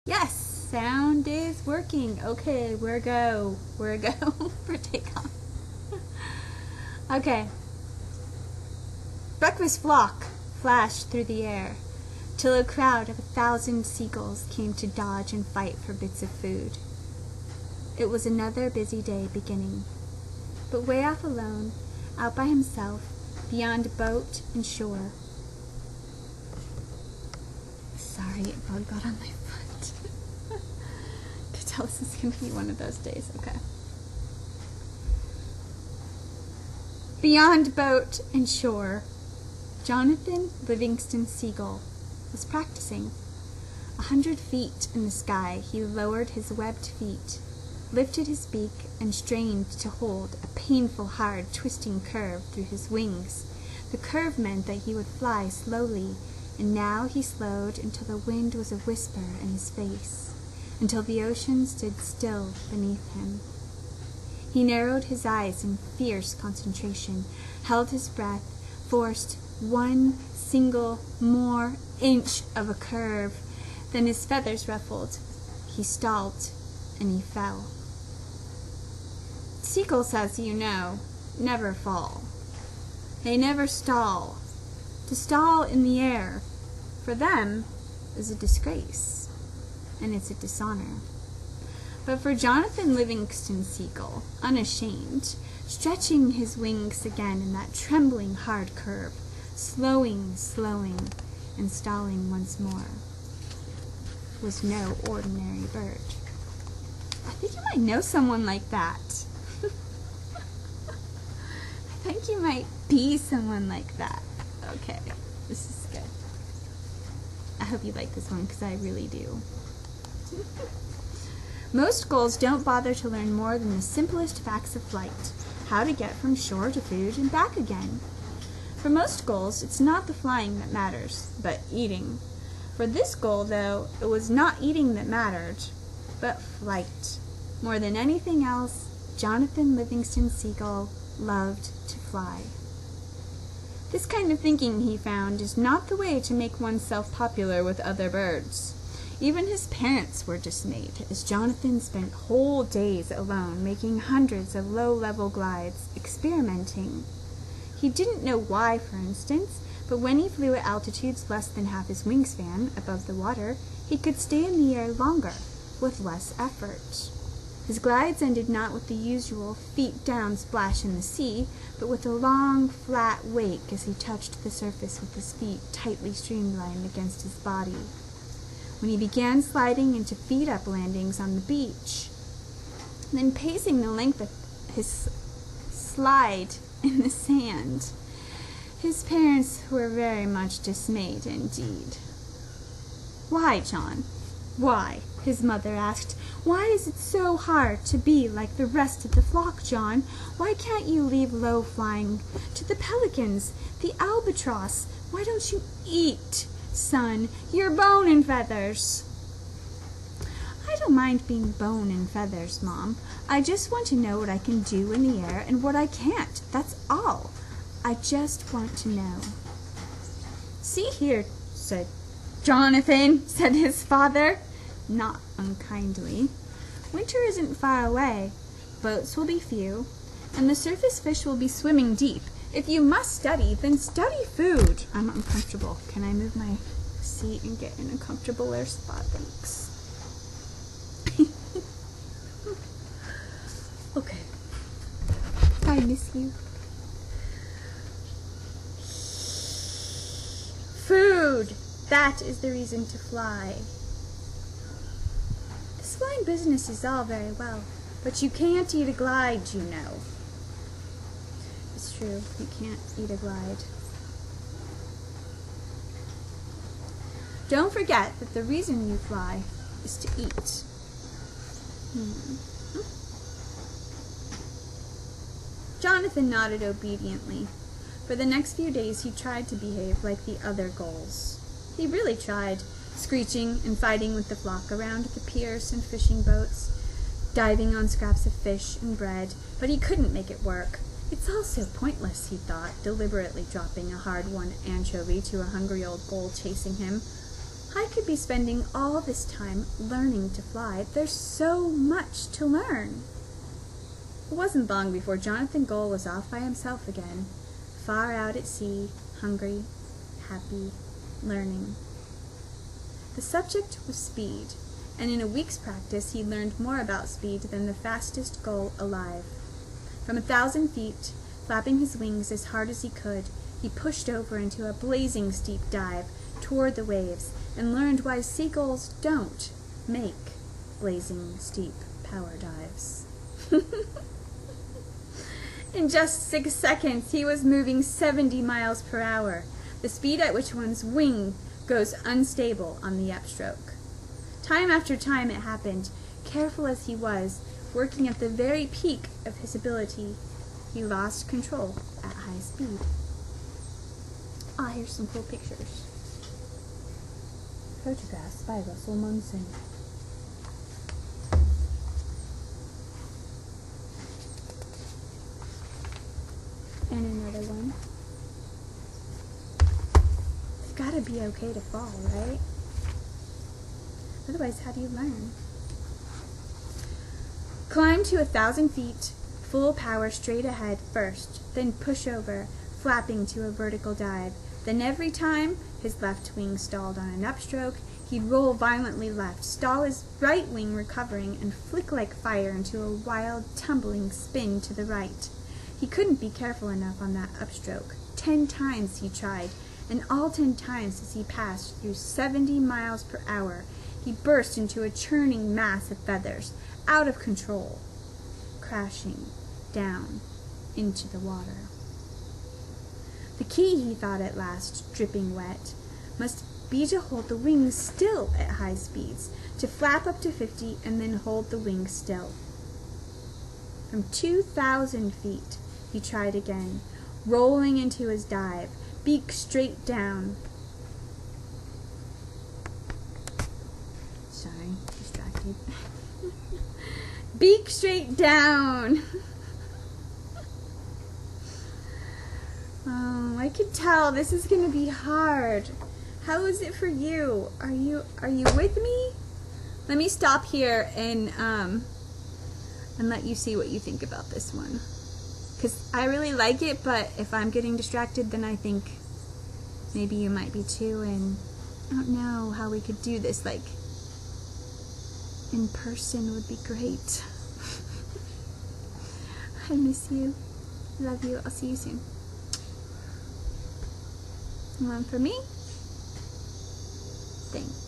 Yes, sound is working. Okay, we're go for takeoff. Okay. Breakfast flock flashed through the air, till a crowd of 1,000 seagulls came to dodge and fight for bits of food. It was another busy day beginning, but way off alone, out by himself, beyond boat and shore. Sorry, a bug got on my foot. Could tell this is going to be one of those days. Okay. Beyond boat and shore, Jonathan Livingston Seagull was practicing. 100 feet in the sky, he lowered his webbed feet, lifted his beak, and strained to hold a painful, hard, twisting curve through his wings. The curve meant that he would fly slowly, and now he slowed until the wind was a whisper in his face, until the ocean stood still beneath him. He narrowed his eyes in fierce concentration, held his breath, forced one single more inch of a curve. Then his feathers ruffled. He stalled, and he fell. Seagulls, as you know, never fall. They never stall. To stall in the air, for them, is a disgrace, and it's a dishonor. But for Jonathan Livingston Seagull, unashamed, stretching his wings again in that trembling hard curve, slowing, and stalling once more, was no ordinary bird. I think you might know someone like that. I think you might be someone like that. Okay, this is good. I hope you like this one, because I really do. Most gulls don't bother to learn more than the simplest facts of flight, how to get from shore to food and back again. For most gulls, it's not the flying that matters, but eating. For this gull, though, it was not eating that mattered, but flight. More than anything else, Jonathan Livingston Seagull loved to fly. This kind of thinking, he found, is not the way to make oneself popular with other birds. Even his parents were dismayed, as Jonathan spent whole days alone, making hundreds of low-level glides, experimenting. He didn't know why, for instance, but when he flew at altitudes less than half his wingspan above the water, he could stay in the air longer, with less effort. His glides ended not with the usual feet-down splash in the sea, but with a long, flat wake as he touched the surface with his feet tightly streamlined against his body. When he began sliding into feet-up landings on the beach, then pacing the length of his slide in the sand, his parents were very much dismayed indeed. "Why, John? Why?" his mother asked. "Why is it so hard to be like the rest of the flock, John? Why can't you leave low flying to the pelicans, the albatross? Why don't you eat, son, your bone and feathers?" "I don't mind being bone and feathers, Mom. I just want to know what I can do in the air and what I can't. That's all. I just want to know." "See here," said Jonathan, said his father, not unkindly. "Winter isn't far away. Boats will be few, and the surface fish will be swimming deep. If you must study, then study food." I'm uncomfortable. Can I move my seat and get in a comfortabler spot? Thanks. Okay. I miss you. Food! That is the reason to fly. This flying business is all very well, but you can't eat a glide, you know. It's true, you can't eat a glide. Don't forget that the reason you fly is to eat. Jonathan nodded obediently. For the next few days he tried to behave like the other gulls. He really tried, screeching and fighting with the flock around the piers and fishing boats, diving on scraps of fish and bread, but he couldn't make it work. "It's all so pointless," he thought, deliberately dropping a hard-won anchovy to a hungry old gull chasing him. I could be spending all this time learning to fly. There's so much to learn. It wasn't long before Jonathan Gull was off by himself again, far out at sea, hungry, happy, learning. The subject was speed, and in a week's practice he learned more about speed than the fastest gull alive. From 1,000 feet, flapping his wings as hard as he could, he pushed over into a blazing steep dive toward the waves and learned why seagulls don't make blazing steep power dives. In just 6 seconds, he was moving 70 miles per hour, the speed at which one's wing goes unstable on the upstroke. Time after time it happened. Careful as he was, working at the very peak of his ability, he lost control at high speed. Ah, here's some cool pictures. Photographs by Russell Munson. And another one. It's gotta be okay to fall, right? Otherwise, how do you learn? Climb to 1,000 feet, full power straight ahead first, then push over, flapping to a vertical dive. Then every time his left wing stalled on an upstroke, he'd roll violently left, stall his right wing recovering, and flick like fire into a wild, tumbling spin to the right. He couldn't be careful enough on that upstroke. 10 times he tried, and all 10 times as he passed through 70 miles per hour, he burst into a churning mass of feathers, out of control, crashing down into the water. The key, he thought at last, dripping wet, must be to hold the wings still at high speeds, to flap up to 50 and then hold the wings still. From 2,000 feet, he tried again, rolling into his dive, beak straight down. Sorry, distracted. Beak straight down. Oh, I could tell this is going to be hard. How is it for you? Are you with me? Let me stop here and let you see what you think about this one. Because I really like it, but if I'm getting distracted, then I think maybe you might be too, and I don't know how we could do this, like, in person would be great. I miss you. Love you. I'll see you soon. One for me. Thanks.